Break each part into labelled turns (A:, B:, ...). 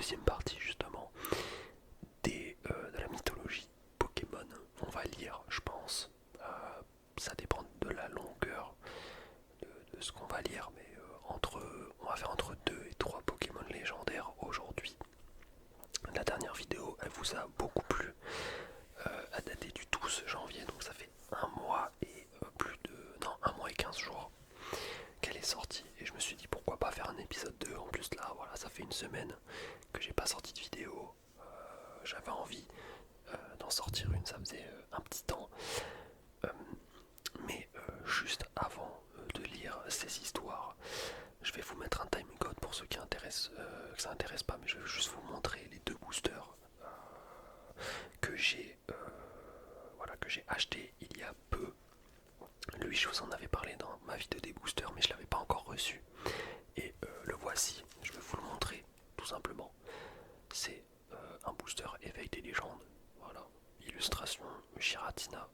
A: deuxième partie justement de la mythologie Pokémon. On va lire, je pense. Ça dépend de la longueur de ce qu'on va lire, mais on va faire entre 2 et 3 Pokémon légendaires aujourd'hui. La dernière vidéo, elle vous a beaucoup plu. Elle datait du 12 janvier, donc ça fait un mois et un mois et 15 jours qu'elle est sortie. Et je me suis dit pourquoi pas faire un épisode 2. En plus là, voilà, ça fait une semaine que j'ai pas sorti de vidéo. J'avais envie d'en sortir une, ça faisait un petit temps. Euh, mais juste avant de lire ces histoires, je vais vous mettre un timecode pour ceux que ça intéresse pas, mais je vais juste vous montrer les 2 boosters que j'ai acheté il y a peu. Lui, je vous en avais parlé dans ma vidéo des boosters, mais je l'avais pas encore reçu. Et le voici, je vais vous le montrer tout simplement. C'est un booster éveil des légendes. Voilà, illustration Giratina.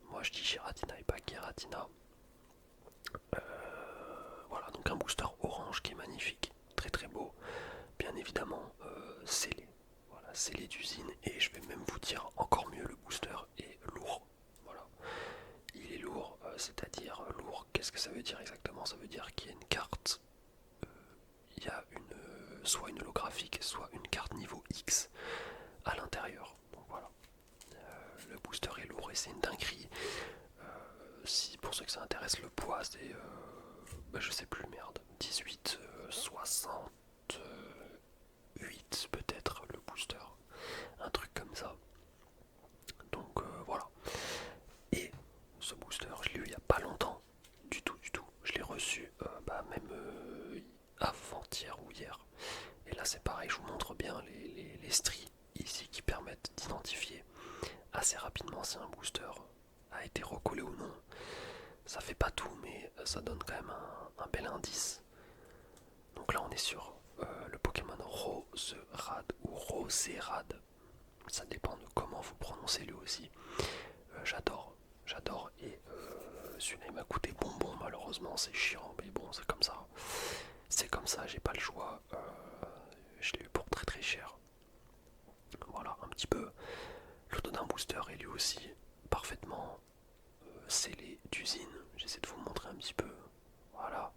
A: Moi je dis Giratina et pas Giratina. Voilà, donc un booster orange qui est magnifique, très très beau. Bien évidemment scellé. Voilà, scellé d'usine. Et je vais même vous dire encore mieux, le booster est lourd. Voilà. Il est lourd, c'est-à-dire lourd, qu'est-ce que ça veut dire exactement? Ça veut dire qu'il y a une carte, il y a soit une holographique, soit une carte niveau X à l'intérieur. Donc voilà, le booster est lourd et c'est une dinguerie. Si pour ceux que ça intéresse, le poids c'est, je sais plus, merde, 18, 68 peut-être le booster, un truc comme ça. Donc voilà. Et ce booster, je l'ai eu il n'y a pas longtemps, du tout. Je l'ai reçu même avant-hier ou hier. Et là c'est pareil, je vous montre bien les stries ici qui permettent d'identifier assez rapidement si un booster a été recollé ou non. Ça fait pas tout, mais ça donne quand même un bel indice. Donc là on est sur le Pokémon Roserade ou Roserade. Ça dépend de comment vous prononcez lui aussi. J'adore. Et celui-là il m'a coûté bonbon, malheureusement, c'est chiant, mais bon, c'est comme ça. C'est comme ça, j'ai pas le choix. Je l'ai eu pour très très cher. Voilà, un petit peu le dos d'un booster et lui aussi parfaitement scellé d'usine. J'essaie de vous montrer un petit peu. Voilà.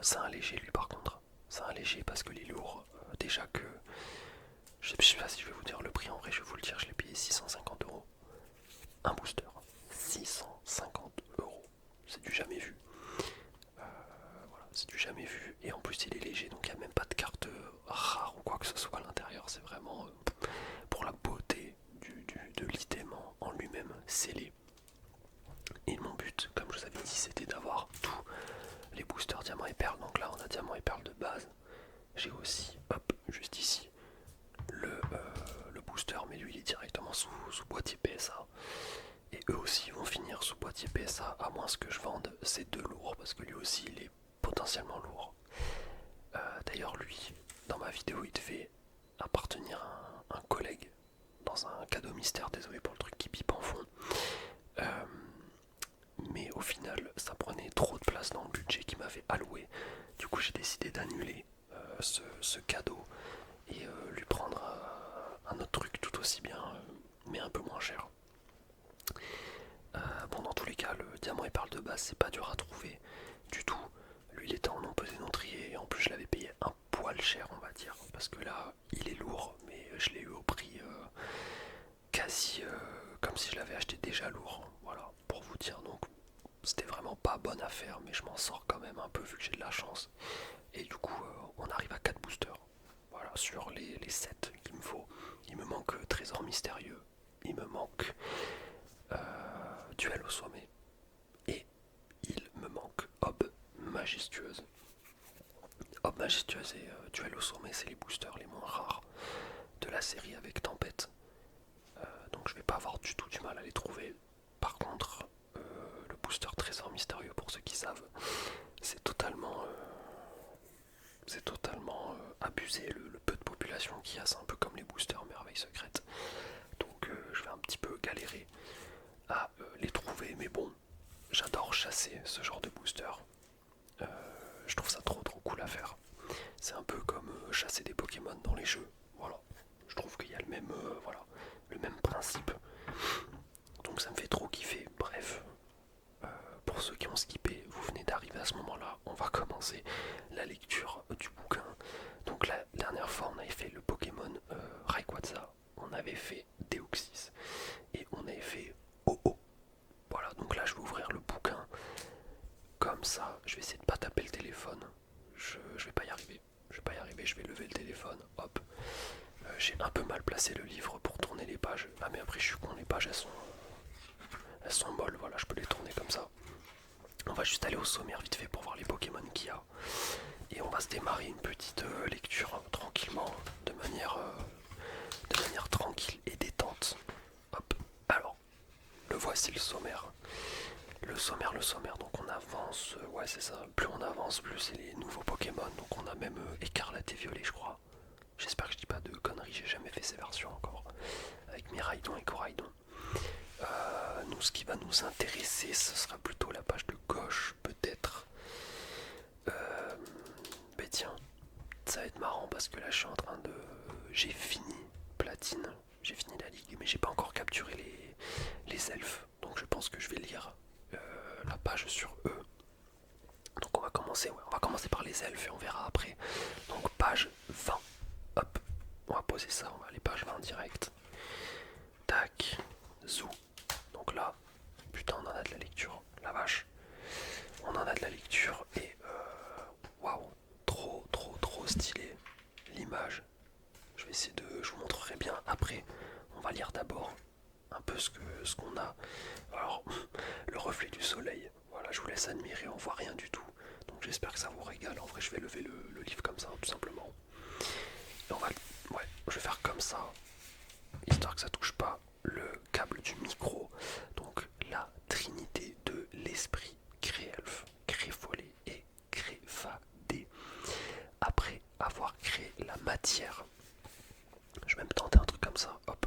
A: C'est un léger lui par contre. C'est un léger parce que les lourds, déjà que. Je sais pas si je vais vous dire le prix, en vrai je vais vous le dire, je l'ai payé 650 €. Un booster. 650 €. C'est du jamais vu. Voilà, c'est du jamais vu. Et en plus il est léger, donc il n'y a même pas de carte rare ou quoi que ce soit à l'intérieur. C'est vraiment pour la beauté de l'item en lui-même scellé. Et mon but, comme je vous avais dit, c'était d'avoir tous les boosters diamant et perle. Donc là on a diamant et perle de base. J'ai aussi, hop, juste ici, le booster, mais lui il est directement sous boîtier PSA. Et eux aussi vont finir sous boîtier PSA, à moins que je vende ces 2 lourds, parce que lui aussi il est potentiellement lourd. D'ailleurs lui, dans ma vidéo, il devait appartenir à un collègue dans un cadeau mystère, désolé pour le truc qui pipe en fond. Mais au final ça prenait trop de place dans le budget qu'il m'avait alloué. Du coup j'ai décidé d'annuler ce cadeau et lui prendre un autre truc tout aussi bien, mais un peu moins cher. Bon, dans tous les cas, le diamant et perle de base c'est pas dur à trouver du tout. Lui il était en non pesé non trié et en plus je l'avais payé un poil cher, on va dire, parce que là il est lourd, mais je l'ai eu au prix quasi comme si je l'avais acheté déjà lourd. Voilà, pour vous dire. Donc c'était vraiment pas bonne affaire, mais je m'en sors quand même un peu vu que j'ai de la chance. Et du coup on arrive à 4 boosters. Voilà, sur les 7 qu'il me faut. Il me manque trésor mystérieux, il me manque duel au sommet, et il me manque Aube majestueuse. Aube majestueuse et duel au sommet, c'est les boosters les moins rares de la série avec Tempête. Donc je vais pas avoir du tout du mal à les trouver. Par contre, le booster trésor mystérieux, pour ceux qui savent, c'est totalement abusé le peu de population qu'il y a. C'est un peu comme les boosters merveilles secrètes. Donc je vais un petit peu galérer à les trouver, mais bon, j'adore chasser ce genre de booster. Je trouve ça trop cool à faire. C'est un peu comme chasser des Pokémon dans les jeux. Voilà, je trouve qu'il y a le même, voilà, le même principe. Donc ça me fait trop kiffer. Bref, pour ceux qui ont skippé, vous venez d'arriver à ce moment-là. On va commencer la lecture du bouquin. Donc la dernière fois, on avait fait le Pokémon Rayquaza, on avait fait Deoxys et on avait fait Oh-Oh. Voilà, donc là je vais ouvrir le bouquin comme ça. Je vais essayer de pas taper le téléphone. Je vais pas y arriver. Je vais lever le téléphone. Hop. J'ai un peu mal placé le livre pour tourner les pages. Ah mais après je suis con, les pages elles sont molles. Voilà, je peux les tourner comme ça. On va juste aller au sommaire vite fait pour voir les Pokémon qu'il y a. Et on va se démarrer une petite lecture tranquillement, de manière tranquille et détente. Hop. Alors, le voici le sommaire. Le sommaire, donc on avance, ouais c'est ça, plus on avance, plus c'est les nouveaux Pokémon, donc on a même Écarlate et Violet je crois. J'espère que je dis pas de conneries, j'ai jamais fait ces versions encore, avec Miraidon et Coraidon. Nous ce qui va nous intéresser, ce sera plutôt la page de gauche peut-être. Mais tiens, ça va être marrant parce que là je suis en train de... J'ai fini Platine, j'ai fini la ligue, mais j'ai pas encore capturé les elfes, donc je pense que je vais lire la page sur eux. Donc on va commencer, on va commencer par les elfes et on verra après. Donc page 20. Hop, on va poser ça, on va aller page 20 direct. Tac, zou. Donc là, putain on en a de la lecture, la vache. On en a de la lecture et waouh, trop stylé. L'image, je vais essayer de, je vous montrerai bien après. On va lire d'abord un peu ce qu'on a. Alors, le reflet du soleil. Voilà, je vous laisse admirer, on voit rien du tout. Donc j'espère que ça vous régale. En vrai, je vais lever le livre comme ça, tout simplement. Et on va, ouais, je vais faire comme ça, histoire que ça touche pas le câble du micro. Donc la trinité de l'esprit, Créelfe, Créfollet et Créfadé. Après avoir créé la matière, je vais même tenter un truc comme ça, hop.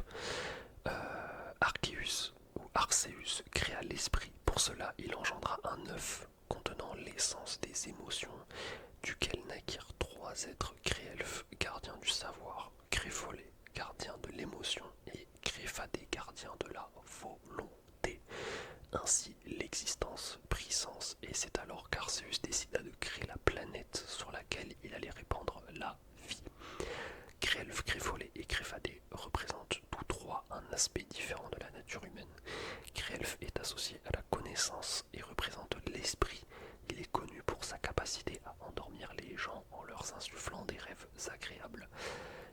A: Arceus ou Arceus créa l'esprit. Pour cela, il engendra un œuf contenant l'essence des émotions, duquel naquirent trois êtres, Créelfe, gardien du savoir, Créfollet, gardien de l'émotion, et Créfadé, gardien de la volonté. Ainsi, l'existence prit sens, et c'est alors qu'Arceus décida de créer la planète sur laquelle il allait répandre la vie. Créelfe, Créfollet et Créfadé représentent tous trois un aspect différent de la nature humaine. Créelfe est associé à la connaissance et représente l'esprit. Il est connu pour sa capacité à endormir les gens en leur insufflant des rêves agréables.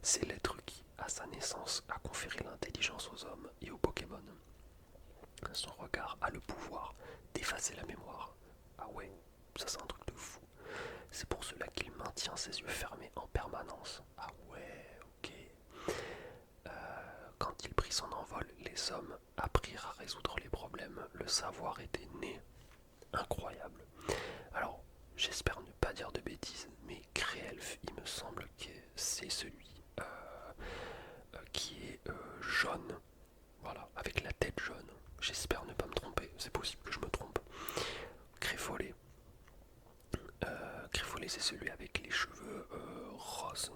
A: C'est l'être qui, à sa naissance, a conféré l'intelligence aux hommes et aux Pokémon. Son regard a le pouvoir d'effacer la mémoire. Ah ouais, ça c'est un truc de fou. C'est pour cela qu'il maintient ses yeux fermés en permanence. Ah ouais, ok. Quand il prit son envol, les hommes apprirent à résoudre les problèmes. Le savoir était né. Incroyable. Alors, j'espère ne pas dire de bêtises, mais Créelfe, il me semble que c'est celui qui est jaune. Voilà, avec la tête jaune. J'espère ne pas me tromper. C'est possible que je me trompe. Créfollet. Créfollet, c'est celui avec les cheveux roses.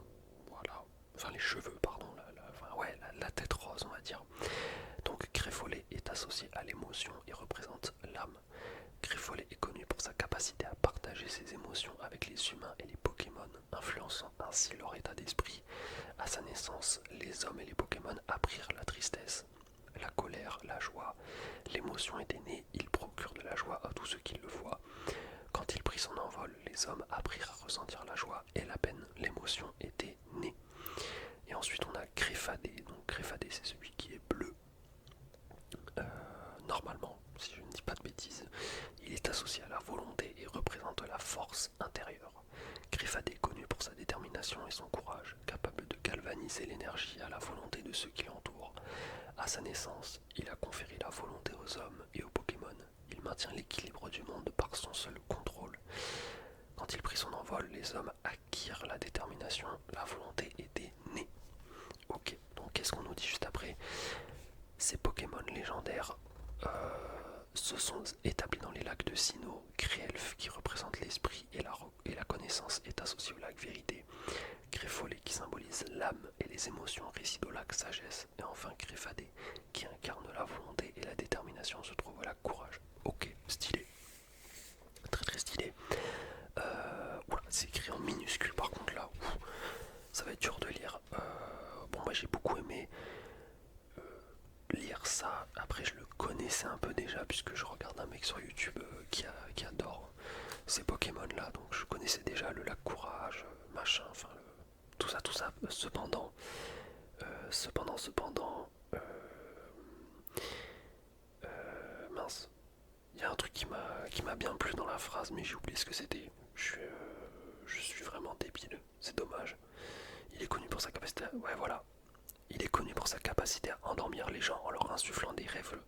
A: Voilà. Enfin, les cheveux, pardon. La tête rose, on va dire. Donc, Créfollet est associé à l'émotion et représente l'âme. Créfollet est connu pour sa capacité à partager ses émotions avec les humains et les Pokémon, influençant ainsi leur état d'esprit. À sa naissance, les hommes et les Pokémon apprirent la tristesse, la colère, la joie. L'émotion était née, il procure de la joie à tous ceux qui le voient. Quand il prit son envol, les hommes apprirent à ressentir la joie et la peine. L'émotion était née. Et ensuite on a Créfadé. Donc Créfadé, c'est celui qui est bleu. Normalement, si je ne dis pas de bêtises, il est associé à la volonté et représente la force intérieure. Créfadé est connu pour sa détermination et son courage, capable de galvaniser l'énergie à la volonté de ceux qui l'entourent. À sa naissance, il a conféré la volonté aux hommes et aux Pokémon. Il maintient l'équilibre du monde par son seul contrôle. Quand il prit son envol, les hommes acquirent la détermination, la volonté était née. Ok, donc qu'est-ce qu'on nous dit juste après? Ces Pokémon légendaires se sont établis dans les lacs de Sinnoh. Créelfe, qui représente l'esprit et la connaissance, est associé au lac Vérité. Créfollet, les émotions réside au lac sagesse. Et enfin Créfadé, qui incarne la volonté et la détermination, se trouve au lac courage. Ok, stylé. Très très stylé. Voilà, c'est écrit en minuscule par contre là. Ça va être dur de lire. Bon, moi j'ai beaucoup aimé lire ça. Après, je le connaissais un peu déjà, puisque je regarde un mec sur YouTube qui adore ces Pokémon là. Donc je connaissais déjà le lac courage, machin, enfin tout ça, tout ça. Cependant, mince. Il y a un truc qui m'a bien plu dans la phrase, mais j'ai oublié ce que c'était. Je suis vraiment débile, c'est dommage. Il est connu pour sa capacité. Ouais, voilà. Il est connu pour sa capacité à endormir les gens en leur insufflant des rêves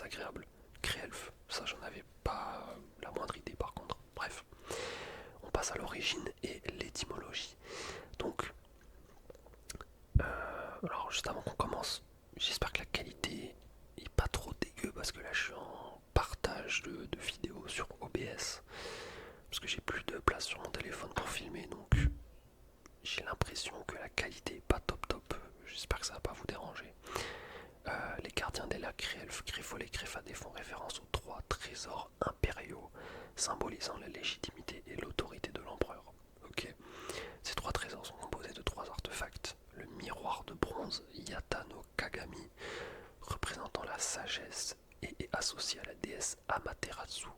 A: agréables. Créelfe, ça j'en avais pas la moindre idée par contre. Bref, on passe à l'origine et l'étymologie. Donc, alors juste avant qu'on commence, j'espère que la qualité est pas trop dégueu parce que là je suis en partage de vidéos sur OBS. Parce que j'ai plus de place sur mon téléphone pour filmer, donc j'ai l'impression que la qualité est pas top top. J'espère que ça va pas vous déranger. Les gardiens des lacs Créelfe, Créfolet et Créfadé font référence aux 3 trésors impériaux symbolisant la légitimité et l'autorité de l'empereur. Ok. Ces 3 trésors sont composés de 3 artefacts. Le miroir de bronze Yata no Kagami, représentant la sagesse et est associé à la déesse Amaterasu.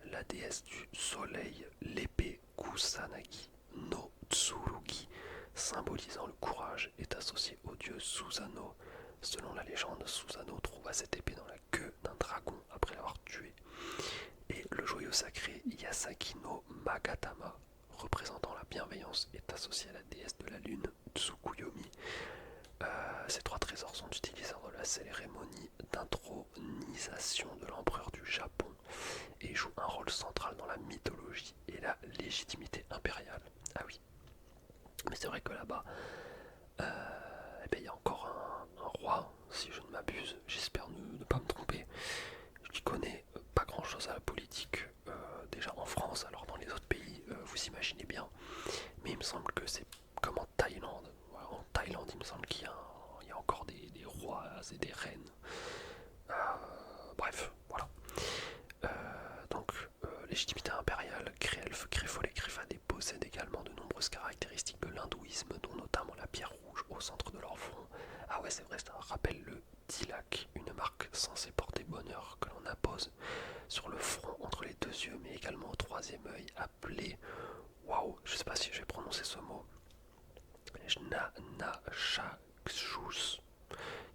A: La déesse du soleil, l'épée Kusanagi no Tsurugi, symbolisant le courage, est associée au dieu Susanoo. Selon la légende, Susanoo trouva cette épée dans la queue d'un dragon après l'avoir tué. Et le joyau sacré Yasaki no Magatama, représentant la bienveillance, est associé à la déesse de la lune Tsukuyomi. Ces 3 trésors sont utilisés dans la cérémonie d'intronisation de l'empereur du Japon et jouent un rôle central dans la mythologie et la légitimité impériale. Ah oui, mais c'est vrai que là-bas, eh ben, il y a encore un roi, si je ne m'abuse, j'espère ne pas me tromper, qui connaît pas grand-chose à la politique, déjà en France, alors dans les autres pays, vous imaginez bien, mais il me semble que c'est comme en Thaïlande. En Thaïlande, il me semble qu'il y a encore des rois et des reines. Bref, voilà. Donc, légitimité impériale, Créelfe, Créfolet, Créfadé possèdent également de nombreuses caractéristiques de l'hindouisme, dont notamment la pierre rouge au centre de leur front. Ah ouais, c'est vrai, ça rappelle le tilak, une marque censée porter bonheur que l'on appose sur le front entre les 2 yeux, mais également au 3e œil, appelé, waouh, je sais pas si je vais prononcer ce mot, Jnana-Chakshus,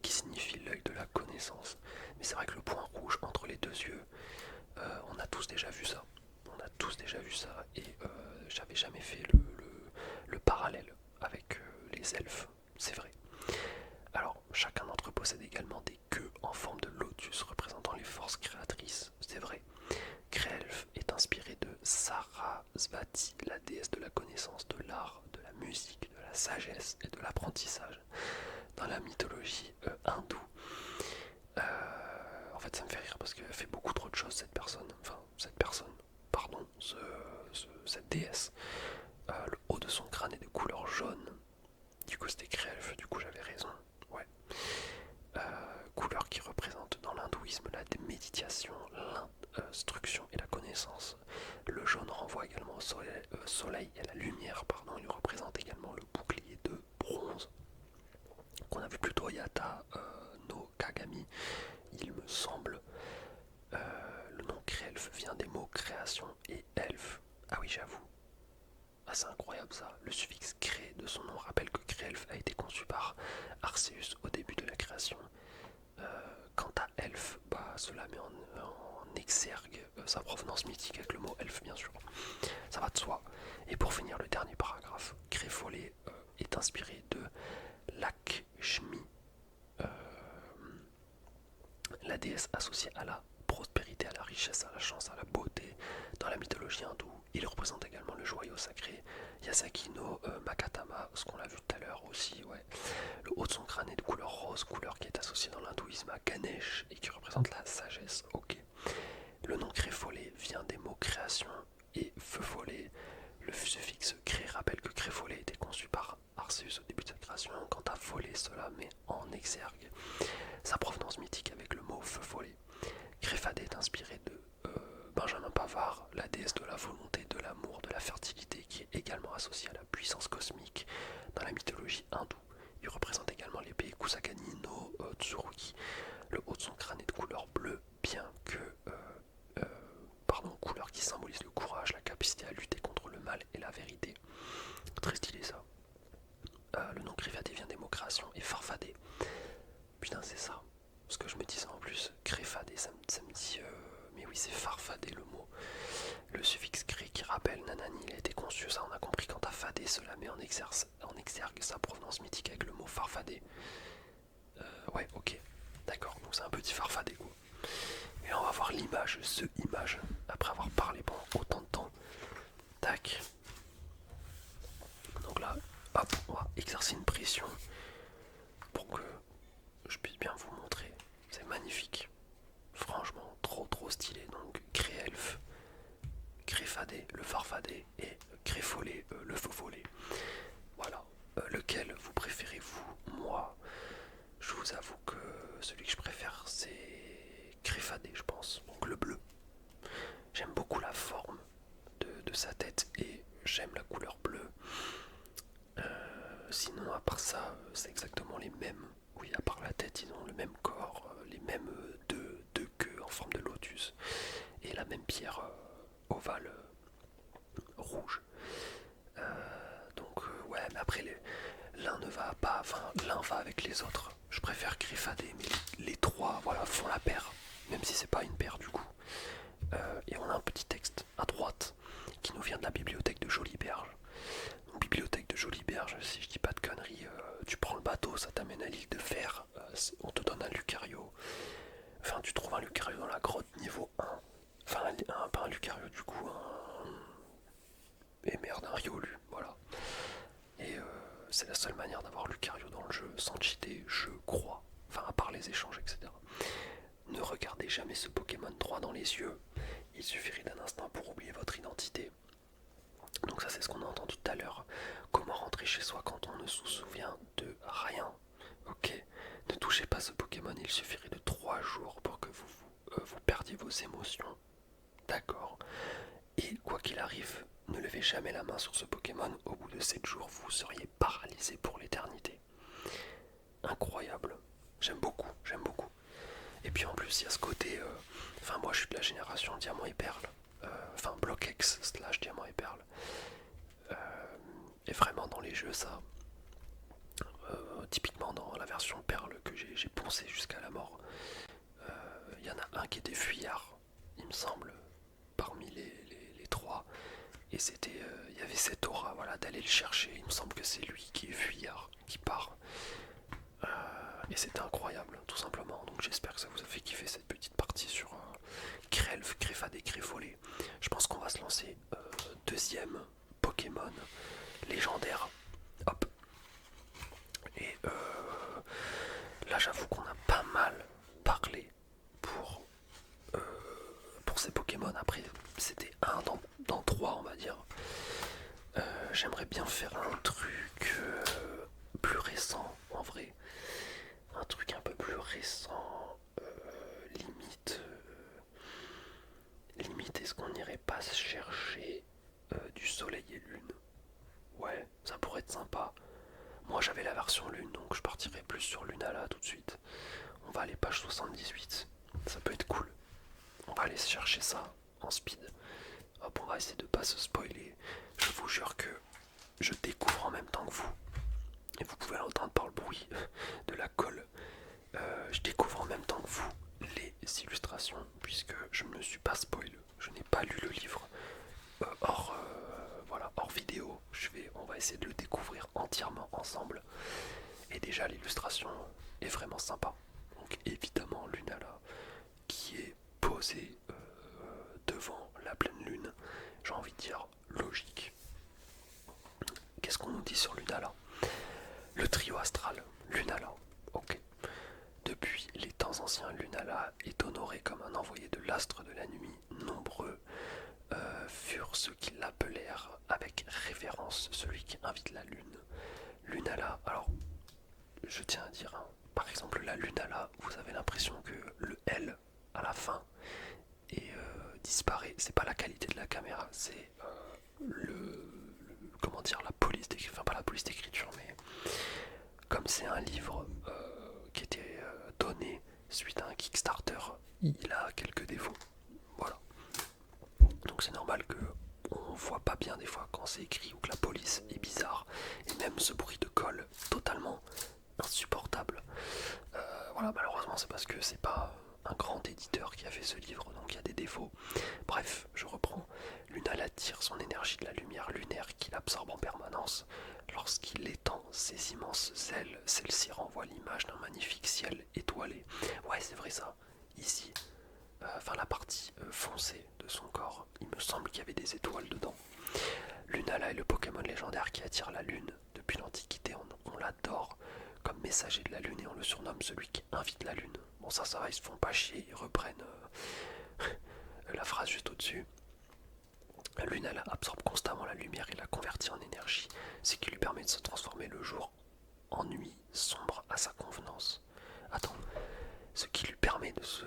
A: qui signifie l'œil de la connaissance. Mais c'est vrai que le point rouge entre les 2 yeux, on a tous déjà vu ça. On a tous déjà vu ça et j'avais jamais fait le parallèle avec les elfes, c'est vrai. Alors, chacun d'entre eux possède également des queues en forme de lotus représentant les forces créatrices, c'est vrai. Créelfe est inspiré de Sarasvati, la déesse de la connaissance, de l'art, de la musique, de la sagesse et de l'apprentissage dans la mythologie hindoue. En fait, ça me fait rire parce qu'elle fait beaucoup trop de choses, cette personne. Enfin, pardon, cette déesse. Le haut de son crâne est de couleur jaune. Du coup, c'était Créelfe, du coup, j'avais raison. Ouais. Couleur qui représente dans l'hindouisme la méditation, l'instruction et la connaissance. Le jaune renvoie également au soleil et à la lumière, pardon. Il représente également le bouclier de bronze qu'on a vu plus tôt, Yata no Kagami, il me semble. Le nom Créelfe vient des mots création et elfe. Ah oui, j'avoue. Ah, c'est incroyable ça. Le suffixe cré de son nom rappelle que Créelfe a été conçu par Arceus au début de la création. Quant à elfe, bah, cela met en exergue sa provenance mythique avec le mot elfe, bien sûr. Ça va de soi. Et pour finir, le dernier paragraphe, Créfolet est inspiré de Lakshmi, la déesse associée à la prospérité, à la richesse, à la chance, à la beauté. Dans la mythologie hindoue, il représente également le joyau sacré Yasaki no Makatama, ce qu'on a vu tout à l'heure aussi, ouais. Le haut de son crâne est de couleur rose, couleur qui est associée dans l'hindouisme à Ganesh et qui représente la sagesse, ok. Le nom Créfolet vient des mots création et feu follet. Le suffixe cré rappelle que Créfolet était conçu par Arceus au début de sa création, exergue sa provenance mythique avec le mot feu follet. Créfadé est inspiré de Benjamin Pavard, la déesse de la volonté, de l'amour, de la fertilité, qui est également associée à la puissance cosmique dans la mythologie hindoue. Il représente également l'épée Kusakani no Tsurugi. Le haut de son crâne est de couleur bleue, bien que couleur qui symbolise le courage, la capacité à lutter contre le mal et la vérité. Très stylé ça. Le nom Créfadé vient des mots création et farfadé. Putain, c'est ça. Ce que je me disais en plus, Créfadé, ça me dit. Mais oui, c'est farfadé le mot. Le suffixe cré qui rappelle Nanani, il a été conçu, ça on a compris quant à fadé, cela met en exergue sa provenance mythique avec le mot farfadé. Ouais, ok, d'accord, donc c'est un petit farfadé quoi. Et on va voir l'image, image, après avoir parlé pendant autant de temps. Tac. Donc là, hop, on va exercer une pression pour que je puisse bien vous montrer. C'est magnifique. Franchement, trop stylé. Donc, Créelfe, Créfadé, le farfadé, et Créfolé, le faux-folé. Voilà. Lequel vous préférez vous? Moi, je vous avoue que celui que je préfère, c'est Créfadé, je pense. Donc le bleu. J'aime beaucoup la forme de sa tête et j'aime la couleur bleue. Sinon, à part ça, c'est exactement les mêmes. Oui, à part la tête, ils ont le même corps, les mêmes deux queues en forme de lotus et la même pierre ovale rouge. Ouais, mais après, l'un ne va pas, enfin, l'un va avec les autres. Je préfère Griffadé, mais les trois, voilà, font la paire, même si c'est pas une paire du coup. Et on a un petit texte à droite qui nous vient de la bibliothèque de Joliberge. Donc, bibliothèque de Joliberge, si je dis pas de conneries, tu prends le bateau, ça t'amène à l'île de Fer, on te donne un Lucario. Enfin, tu trouves un Lucario dans la grotte niveau 1. Enfin, pas un Lucario du coup, un Riolu, voilà. Et c'est la seule manière d'avoir Lucario dans le jeu, sans cheater, je crois. Enfin, à part les échanges, etc. Ne regardez jamais ce Pokémon droit dans les yeux. Il suffirait d'un instant pour oublier votre identité. Donc ça, c'est ce qu'on a entendu tout à l'heure. Comment rentrer chez soi quand on ne se souvient de rien? Ok, ne touchez pas ce Pokémon, il suffirait de 3 jours pour que vous perdiez vos émotions. D'accord. Et quoi qu'il arrive, ne levez jamais la main sur ce Pokémon. Au bout de 7 jours, vous seriez paralysé pour l'éternité. Incroyable. J'aime beaucoup, j'aime beaucoup. Et puis en plus, il y a ce côté... Enfin, moi, je suis de la génération Diamant et Perle. Enfin, Block X / Diamant et Perle. Et vraiment, dans les jeux, ça... typiquement dans la version Perle que j'ai poncé jusqu'à la mort, il y en a un qui était fuyard, il me semble, parmi les trois. Et c'était, il y avait cette aura, voilà, d'aller le chercher. Il me semble que c'est lui qui est fuyard, qui part. Et c'était incroyable, tout simplement. Donc j'espère que ça vous a fait kiffer cette petite partie sur Grelf, Greffade et Greffolé. Je pense qu'on va se lancer deuxième Pokémon légendaire. Hop. Et là, j'avoue qu'on a pas mal parlé pour ces Pokémon. Après, c'était un dans trois, on va dire. J'aimerais bien faire un truc plus récent, en vrai. Un truc un peu plus récent, limite est-ce qu'on n'irait pas chercher du soleil et lune? Ouais, ça pourrait être sympa. Moi j'avais la version lune, donc je partirais plus sur Lunala tout de suite. On va aller page 78, ça peut être cool. On va aller chercher ça en speed. Hop, on va essayer de pas se spoiler. Je vous jure que je découvre en même temps que vous. Et vous pouvez l'entendre par le bruit de la colle. Je découvre en même temps que vous les illustrations, puisque je ne me suis pas spoil. Je n'ai pas lu le livre hors vidéo. On va essayer de le découvrir entièrement ensemble. Et déjà l'illustration est vraiment sympa. Donc évidemment Lunala qui est posée devant la pleine lune. J'ai envie de dire logique. Qu'est-ce qu'on nous dit sur Lunala? Le trio astral, Lunala, ok. Depuis les temps anciens, Lunala est honoré comme un envoyé de l'astre de la nuit. Nombreux furent ceux qui l'appelèrent avec révérence celui qui invite la lune. Lunala, alors je tiens à dire, hein, par l'impression que le L à la fin disparaît. C'est pas la qualité de la caméra, c'est comment dire, la police d'écriture, enfin pas la police d'écriture, mais comme c'est un livre qui était donné suite à un Kickstarter, il a quelques défauts. Voilà. Donc c'est normal que on voit pas bien des fois quand c'est écrit ou que la police est bizarre. Et même ce bruit de colle totalement insupportable. Voilà, malheureusement c'est parce que c'est pas un grand éditeur qui a fait ce livre, donc il y a des défauts. Bref, je reprends. Lunala attire son énergie de la lumière lunaire qu'il absorbe en permanence. Lorsqu'il étend ses immenses ailes, celle-ci renvoie l'image d'un magnifique ciel étoilé. Ouais, c'est vrai ça. Ici, enfin la partie foncée de son corps, il me semble qu'il y avait des étoiles dedans. Lunala est le Pokémon légendaire qui attire la lune. Depuis l'Antiquité, on l'adore comme messager de la lune et on le surnomme celui qui invite la lune. Bon ça va, ils se font pas chier, ils reprennent la phrase juste au-dessus. Lunala absorbe constamment la lumière et la convertit en énergie, ce qui lui permet de se transformer le jour en nuit sombre à sa convenance. Attends, ce qui lui permet de se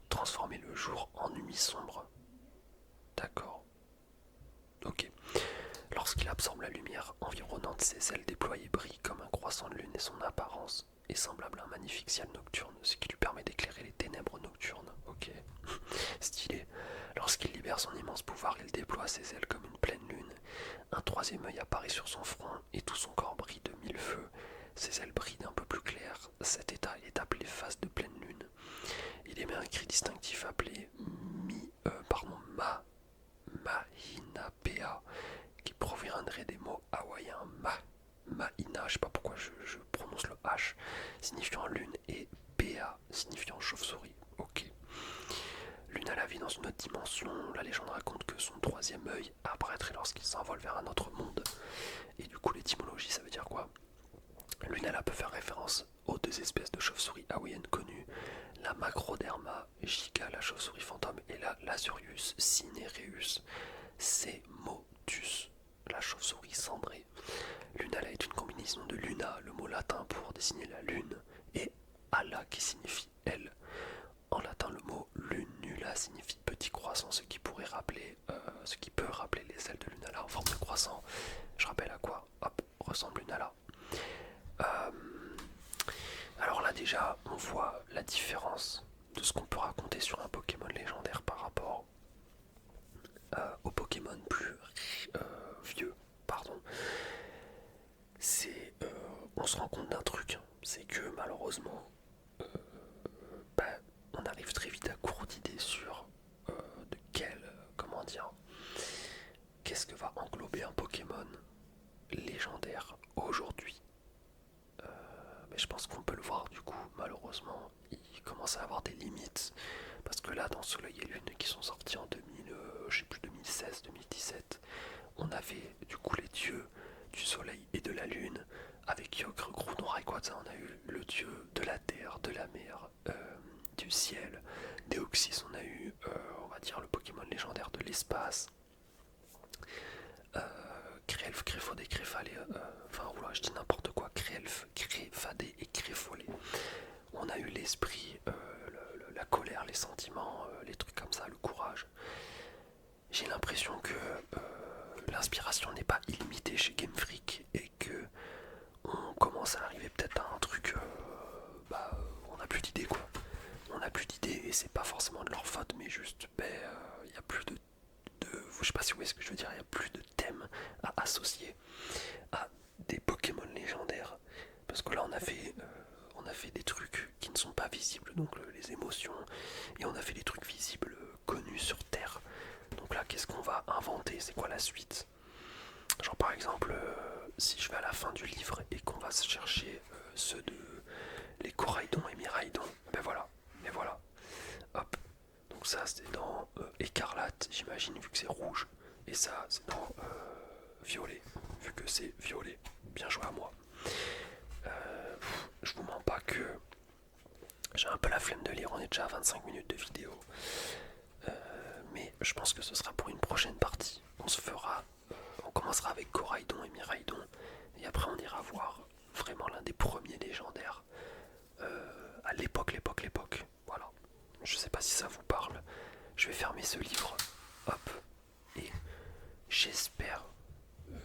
A: transformer le jour en nuit sombre. D'accord. Ok. Lorsqu'il absorbe la lumière environnante, ses ailes déployées brillent comme un croissant de lune et son apparence est semblable à un magnifique ciel nocturne, ce qui lui permet d'éclairer les ténèbres nocturnes. Ok. Stylé. Lorsqu'il libère son immense pouvoir, il déploie ses ailes comme une pleine lune. Un troisième œil apparaît sur son front et tout son corps brille de mille feux. Ses ailes brillent d'un peu plus clair. Cet état est appelé phase de pleine lune. Il émet un cri distinctif appelé Mahinapea, qui proviendrait des mots hawaïens Mahina, je sais pas pourquoi je prononce le H, signifiant lune, et Pea, signifiant chauve-souris. Ok. Lunala vit dans une autre dimension. La légende raconte que son troisième œil apparaîtrait lorsqu'il s'envole vers un autre monde. Et du coup, l'étymologie, ça veut dire quoi? Lunala peut faire référence aux deux espèces de chauves-souris hawaïennes connues, la Macroderma giga, la chauve-souris fantôme, et la Lasurius cinereus semotus, la chauve-souris cendrée. Lunala est une combinaison de luna, le mot latin pour désigner la lune, et ala qui signifie elle. En latin, le mot lunula signifie petit croissant, ce qui peut rappeler les ailes de Lunala en forme de croissant. Je rappelle à quoi, hop, ressemble Lunala. Alors là déjà, on voit la différence de ce qu'on peut raconter sur un Pokémon légendaire par rapport aux Pokémon plus vieux. Pardon. On se rend compte d'un truc, c'est que malheureusement, on arrive très vite à court d'idées sur de quel, comment dire, qu'est-ce que va englober un Pokémon légendaire aujourd'hui. Mais je pense qu'on peut le voir du coup, malheureusement, il commence à avoir des limites. Parce que là, dans Soleil et Lune, qui sont sortis en 2000, je sais plus, 2016, 2017, on avait du coup les dieux du Soleil et de la Lune. Avec Kyogre, Groudon, Rayquaza, on a eu le dieu de la terre, de la mer, du ciel. Deoxys, on a eu, on va dire, le Pokémon légendaire de l'espace. Crélf, Créfodé, Créfalé, enfin oula, je dis n'importe quoi, Crélf, Créfadé et Créfolé. On a eu l'esprit, la colère, les sentiments, les trucs comme ça, le courage. J'ai l'impression que l'inspiration n'est pas illimitée chez Game Freak et que on commence à arriver peut-être à un truc, on n'a plus d'idées quoi. On n'a plus d'idées et c'est pas forcément de leur faute, mais juste, il y a plus de, je sais pas si vous voyez ce que je veux dire, il y a plus de thèmes à associer à des Pokémon légendaires. Parce que là on a fait des trucs qui ne sont pas visibles, donc les émotions, et on a fait des trucs visibles connus sur Terre. Donc là qu'est-ce qu'on va inventer? C'est quoi la suite? Genre par exemple, si je vais à la fin du livre et qu'on va se chercher ceux de les Coraidon et Miraidon, ben voilà, hop. Donc ça c'est dans écarlate, j'imagine, vu que c'est rouge, et ça c'est dans violet, vu que c'est violet. Bien joué à moi. Je vous mens pas que j'ai un peu la flemme de lire, on est déjà à 25 minutes de vidéo. Mais je pense que ce sera pour une prochaine partie. On commencera avec Coraidon et Miraidon, et après on ira voir vraiment l'un des premiers légendaires à l'époque. Voilà. Je sais pas si ça vous parle. Je vais fermer ce livre. Hop. Et j'espère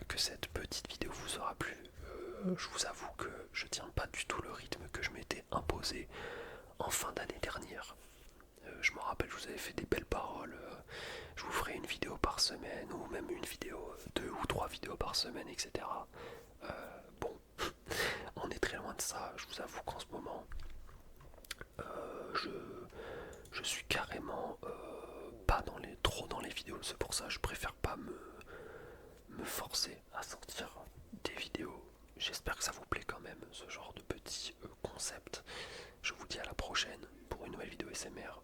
A: que cette petite vidéo vous aura plu. Je vous avoue que je tiens pas du tout le rythme que je m'étais imposé en fin d'année dernière. Je me rappelle, je vous avais fait des belles paroles. Je vous ferai une vidéo par semaine, ou même une vidéo, 2 ou 3 vidéos par semaine, etc. Bon, on est très loin de ça. Je vous avoue qu'en ce moment, je suis carrément pas trop dans les vidéos. C'est pour ça que je préfère pas me forcer à sortir des vidéos. J'espère que ça vous plaît quand même, ce genre de petit concept. Je vous dis à la prochaine pour une nouvelle vidéo SMR.